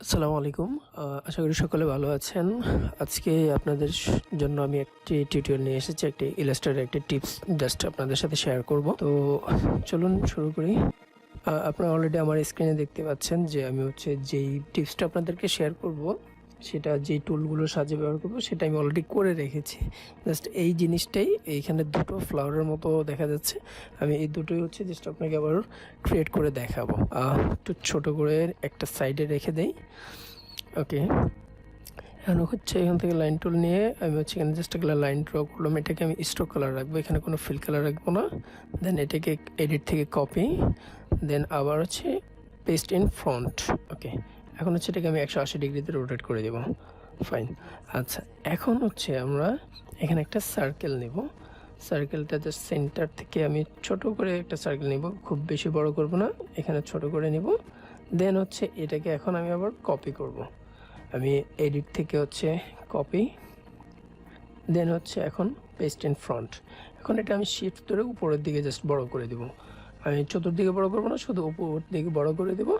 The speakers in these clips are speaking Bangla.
আসসালামু আলাইকুম। আশা করি সকলে ভালো আছেন। আজকে আপনাদের জন্য আমি একটি টিউটোরিয়াল নিয়ে এসেছি। একটি ইলাস্ট্রেটর একটি টিপস জাস্ট আপনাদের সাথে শেয়ার করব। তো চলুন শুরু করি। আপনারা অলরেডি আমার স্ক্রিনে দেখতে পাচ্ছেন যে আমি যেই টিপসটা আপনাদেরকে শেয়ার করব, সেটা যেই টুলগুলোর সাহায্যে ব্যবহার করব সেটা আমি অলরেডি করে রেখেছি। জাস্ট এই জিনিসটাই এইখানে দুটো ফ্লাওয়ারের মতো দেখা যাচ্ছে। আমি এই দুটোই জাস্ট আপনাকে আবার ক্রিয়েট করে দেখাবো। একটু ছোট করে একটা সাইডে রেখে দেই। ওকে, এখন এখান থেকে লাইন টুল নিয়ে আমি এখানে জাস্ট একটা লাইন ড্র করলাম। এটাকে আমি স্ট্রোক কালার রাখবো, এখানে কোনো ফিল কালার রাখবো না। দেন এটাকে এডিট থেকে কপি, দেন আবার পেস্ট ইন ফ্রন্ট। ওকে, এখন এটাকে আমি 180 ডিগ্রিতে রোটেট করে দেবো। ফাইন। আচ্ছা, এখন আমরা এখানে একটা সার্কেল নেব। সার্কেলটা জাস্ট সেন্টার থেকে আমি ছোট করে একটা সার্কেল নিব, খুব বেশি বড় করব না, এখানে ছোট করে নিব। দেন এটাকে এখন আমি আবার কপি করব। আমি এডিট থেকে কপি, দেন এখন পেস্ট ইন ফ্রন্ট। এখন এটা আমি শিফট ধরে উপরের দিকে জাস্ট বড় করে দেব। আমি চতুর্দিকে বড় করব না, শুধু উপর দিকে বড় করে দেব।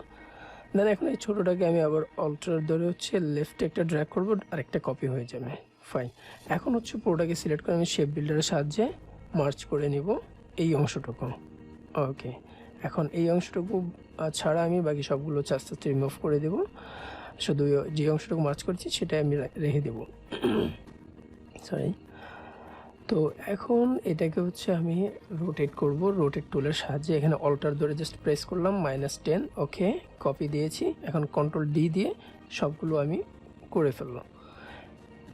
দেন এখন এই ছোটোটাকে আমি আবার অল্টার ধরে লেফটে একটা ড্র্যাগ করব, আর একটা কপি হয়ে যাবে। ফাইন। এখন পুরোটাকে সিলেক্ট করে আমি শেপ বিল্ডারের সাহায্যে মার্চ করে নিব এই অংশটুকু। ওকে, এখন এই অংশটুকু ছাড়া আমি বাকি সবগুলো আস্তে আস্তে রিমুভ করে দেব। শুধু যে অংশটুকু মার্চ করছি সেটাই আমি রেখে দেব। সরি। তো এখন এটাকে আমি রোটেট করব রোটেট টুলের সাহায্যে। এখানে অল্টার ধরে জাস্ট প্রেস করলাম, -10। ওকে, কপি দিয়েছি। এখন কন্ট্রোল ডি দিয়ে সবগুলো আমি করে ফেললাম।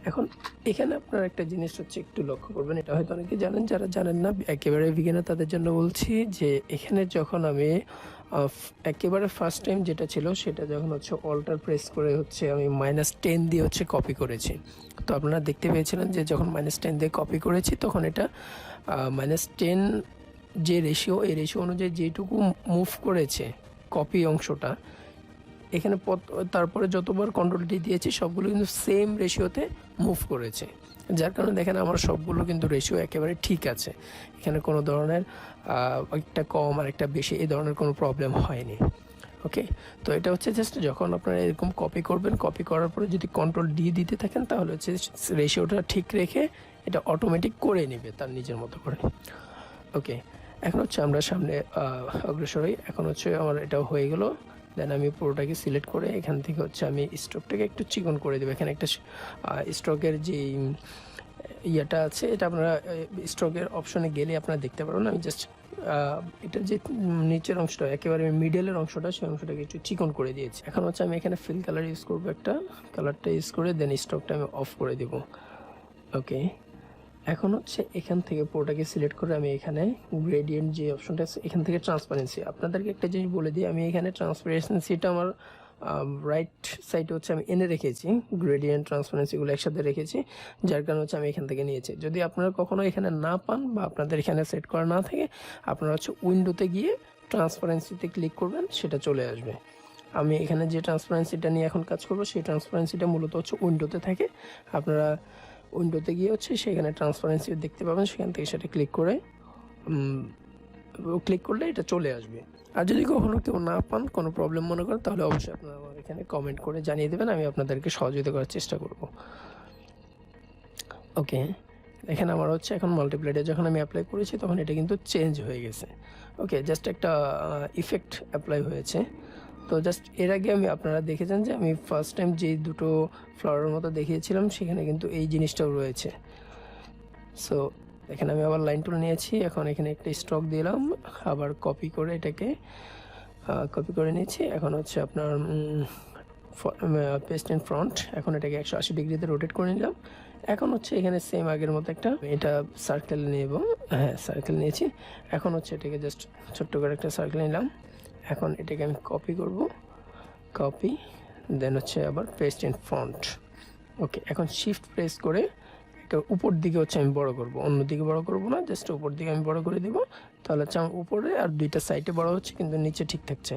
এখন এখানে আপনারা একটা জিনিস একটু লক্ষ্য করবেন, এটা হয়তো অনেকে জানেন, যারা জানেন না একেবারে বিগিনার তাদের জন্য বলছি, যে এখানে যখন আমি একেবারে ফার্স্ট টাইম যেটা ছিল সেটা যখন অল্টার প্রেস করে আমি -10 দিয়ে কপি করেছি। তো আপনারা দেখতে পেয়েছিলেন যে যখন -10 দিয়ে কপি করেছি তখন এটা -10 যে রেশিও, এই রেশিও অনুযায়ী যেটুকু মুভ করেছে কপি অংশটা, এখানে তারপরে যতবার কন্ট্রোল ডি দিয়েছি সবগুলো কিন্তু সেম রেশিওতে মুভ করেছে। যার কারণে দেখেন আমার সবগুলো কিন্তু রেশিও একেবারে ঠিক আছে। এখানে কোনো ধরনের একটা কম আর একটা বেশি এই ধরনের কোনো প্রবলেম হয়নি। ওকে, তো এটা জাস্ট যখন আপনারা এরকম কপি করবেন, কপি করার পরে যদি কন্ট্রোল ডি দিতে থাকেন তাহলে রেশিওটা ঠিক রেখে এটা অটোমেটিক করে নেবে তার নিজের মতো করে। ওকে, এখন আমরা সামনে অগ্রসর হই। এখন আমার এটাও হয়ে গেল। দেন আমি পুরোটাকে সিলেক্ট করে এখান থেকে আমি স্ট্রোকটাকে একটু চিকন করে দেবো। এখানে একটা স্ট্রোকের যে ইয়েটা আছে, এটা আপনারা স্ট্রোকের অপশনে গেলে আপনারা দেখতে পারবেন। আমি জাস্ট এটা যে নিচের অংশটা একেবারে মিডলের অংশটা, সেই অংশটাকে একটু চিকন করে দিয়েছি। এখন আমি এখানে ফিল কালার ইউজ করবো, একটা কালারটা ইউজ করে দেন স্ট্রোকটা আমি অফ করে দেবো। ওকে, এখন এখান থেকে পুরোটাকে সিলেক্ট করে আমি এখানে গ্রেডিয়েন্ট যে অপশনটা আছে এখান থেকে ট্রান্সপারেন্সি, আপনাদেরকে একটা জিনিস বলে দিই, আমি এখানে ট্রান্সপারেন্সিটা আমার রাইট সাইডে আমি এনে রেখেছি, গ্রেডিয়েন্ট ট্রান্সপারেন্সিগুলো একসাথে রেখেছি, যার কারণে আমি এখান থেকে নিয়েছি। যদি আপনারা কখনো এখানে না পান বা আপনাদের এখানে সেট করা না থাকে, আপনারা উইন্ডোতে গিয়ে ট্রান্সপারেন্সিতে ক্লিক করবেন, সেটা চলে আসবে। আমি এখানে যে ট্রান্সপারেন্সিটা নিয়ে এখন কাজ করবো সেই ট্রান্সপারেন্সিটা মূলত উইন্ডোতে থাকে। আপনারা উইন্ডোতে গিয়ে সেখানে ট্রান্সপারেন্সি দেখতে পাবেন, সেখান থেকে সেটা ক্লিক করলে এটা চলে আসবে। আর যদি কখনো কেউ না পান, কোনো প্রবলেম মনে করেন, তাহলে অবশ্যই আপনারা আমার এখানে কমেন্ট করে জানিয়ে দেবেন, আমি আপনাদেরকে সহযোগিতা করার চেষ্টা করব। ওকে, এখানে আমার এখন মাল্টিপ্লাইডে যখন আমি অ্যাপ্লাই করেছি তখন এটা কিন্তু চেঞ্জ হয়ে গেছে। ওকে, জাস্ট একটা ইফেক্ট অ্যাপ্লাই হয়েছে। তো জাস্ট এর আগে আপনারা দেখেছেন যে আমি ফার্স্ট টাইম যে দুটো ফ্লাওয়ারের মতো দেখিয়েছিলাম সেখানে কিন্তু এই জিনিসটাও রয়েছে। সো এখানে আমি আবার লাইন টুল নিয়েছি, এখন এখানে একটা স্ট্রোক দিলাম, আবার কপি করে এটাকে কপি করে নিয়েছি। এখন আপনার পেস্ট ইন ফ্রন্ট, এখন এটাকে 180 ডিগ্রিতে রোটেট করে নিলাম। এখন এখানে সেম আগের মতো একটা এটা সার্কেল নেব। হ্যাঁ, সার্কেল নিয়েছি। এখন এটাকে জাস্ট ছোট্ট করে একটা সার্কেল নিলাম। এখন এটাকে আমি কপি করব, কপি, দেন আবার পেস্ট ইন ফ্রন্ট। ওকে, এখন শিফট প্রেস করে এটা উপর দিকে আমি বড় করব, অন্যদিকে বড় করব না, জাস্ট উপর দিকে আমি বড় করে দেব। তাহলে আমার উপরে আর দুইটা সাইডে বড় হচ্ছে, কিন্তু নিচে ঠিক থাকছে।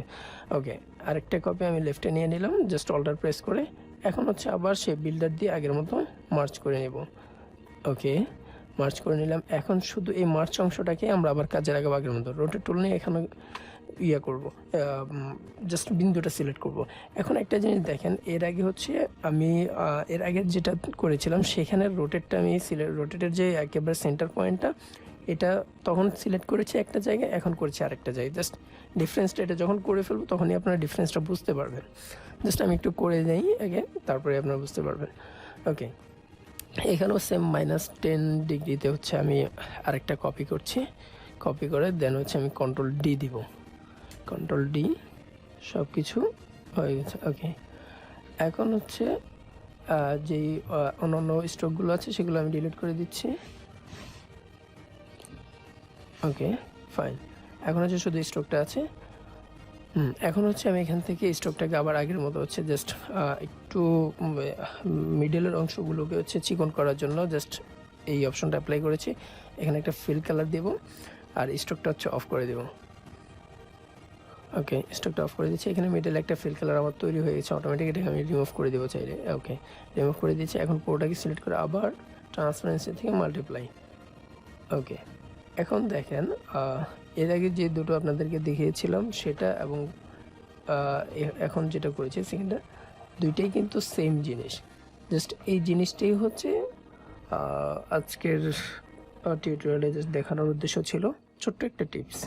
ওকে, আরেকটা কপি আমি লেফটে নিয়ে নিলাম, জাস্ট অল্টার প্রেস করে। এখন আবার সেই বিল্ডার দিয়ে আগের মতো মার্চ করে নেব। ওকে, মার্চ করে নিলাম। এখন শুধু এই মার্চ অংশটাকে আমরা আবার কাজে লাগাবো আগের মতো। রোটেট টুল নিয়ে এখানে ইয়ে করব, জাস্ট বিন্দুটা সিলেক্ট করব। এখন একটা জিনিস দেখেন, এর আগে হচ্ছে আমি এর আগে যেটা করেছিলাম সেখানের রোটেটটা আমি রোটেটের যে একেবারে সেন্টার পয়েন্টটা, এটা তখন সিলেক্ট করেছি একটা জায়গায়, এখন করেছি আরেকটা জায়গায়। জাস্ট ডিফারেন্সটা এটা যখন করে ফেলবো তখনই আপনারা ডিফারেন্সটা বুঝতে পারবেন। জাস্ট আমি একটু করে যাই আগে, তারপরে আপনারা বুঝতে পারবেন। ওকে, এখানেও সেম -10 ডিগ্রিতে হচ্ছে আমি আরেকটা কপি করছি। কপি করে দেন হচ্ছে আমি Ctrl+D দিব। Ctrl+D, সব কিছু হয়ে গেছে। ওকে, এখন হচ্ছে যেই অন্যান্য স্ট্রোকগুলো আছে সেগুলো আমি ডিলিট করে দিচ্ছি। ওকে ফাইন, এখন হচ্ছে শুধু স্ট্রোকটা আছে। এখন হচ্ছে আমি এখান থেকে স্ট্রোকটাকে আবার আগের মতো হচ্ছে জাস্ট একটু মিডলের অংশগুলোকে হচ্ছে চিকন করার জন্য জাস্ট এই অপশনটা অ্যাপ্লাই করেছি। এখানে একটা ফিল কালার দেব আর স্ট্রোকটা হচ্ছে অফ করে দেব। ওকে, স্ট্রোকটা অফ করে দিচ্ছি। এখানে মিডলে একটা ফিল কালার আমার তৈরি হয়ে গেছে অটোমেটিক, এটাকে আমি রিমুভ করে দেবো চাইলে। ওকে, রিমুভ করে দিচ্ছি। এখন পুরোটাকে সিলেক্ট করে আবার ট্রান্সপারেন্সি থেকে মাল্টিপ্লাই। ওকে, এখন দেখেন এর আগে যে দুটো আপনাদেরকে দেখিয়েছিলাম সেটা এবং এখন যেটা করেছি সেকেন্ডটা, দুইটাই কিন্তু সেম জিনিস। জাস্ট এই জিনিসটাই হচ্ছে আজকের টিউটোরিয়ালে জাস্ট দেখানোর উদ্দেশ্য ছিল, ছোট্ট একটা টিপস।